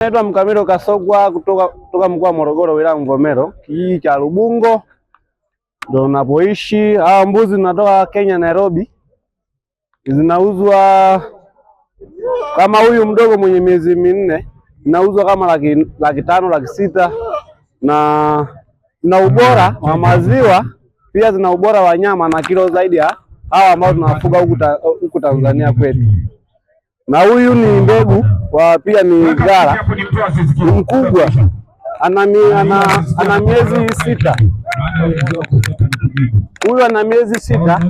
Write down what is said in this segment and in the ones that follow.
Naitwa Mkamilo Kasogwa kutoka mkoa wa Morogoro, wilaya Mvomero, kijiji cha Lubungo ndio napoishi. Hawa mbuzi zinatoka Kenya, Nairobi. Zinauzwa kama huyu mdogo mwenye miezi minne zinauzwa kama laki 5, laki 6, na zina ubora wa maziwa, pia zina ubora wa nyama na kilo zaidi ya hawa ambao tunafuga huku Tanzania kwetu. Na huyu ni mbegu pia ni gara, ni mkubwa, ana miezi 6. Huyu ana miezi 6.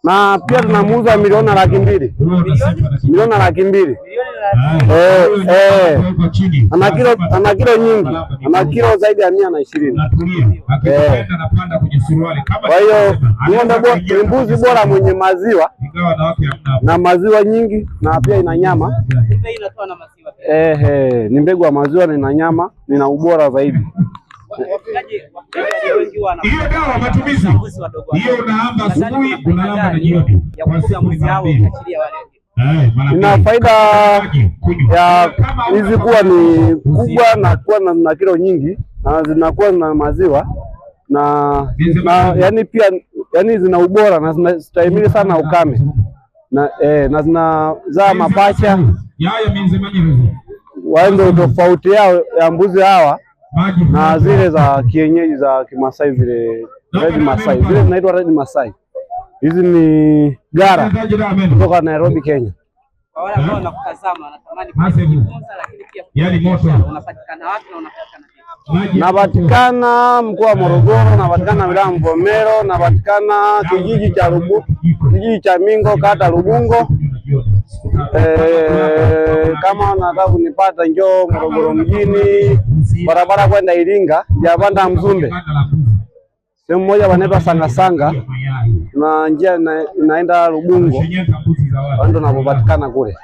Na pia tunamuuza milioni na laki 2. Milioni na laki 2. Ana kilo nyingi, ana kilo zaidi ya 120. Kwa hiyo ni mbuzi bora mwenye maziwa na maziwa nyingi, na pia ina nyama. Ni mbegu wa maziwa na ina nyama, ina ubora zaidi. Hiyo dawa matumizi hiyo unaamba asubuhi, unalamba na jioni. Ina faida ya hizi kuwa ni kubwa na kuwa na kilo nyingi, na zinakuwa na maziwa na yani pia yani zina ubora na zinastahimili sana ukame na zinazaa mapacha. Ndio tofauti yao ya mbuzi hawa na zile za kienyeji za Kimasai, zile Red Masai, zile zinaitwa Red Masai. Hizi ni gara kutoka Nairobi, Kenya. Kwa wale ambao wanakutazama wanatamani kujifunza, lakini pia unapatikana wapi na unapatikana vipi? Napatikana mkoa wa Morogoro, napatikana wilaya Mvomero, napatikana kijiji cha Lubungo, kijiji cha Mingo, kata Lubungo. Kama unataka kunipata njoo Morogoro mjini, barabara kwenda Iringa, japanda Mzumbe, sehemu moja wanaitwa Sanga na njia inaenda Lubungo, ndio napopatikana kule.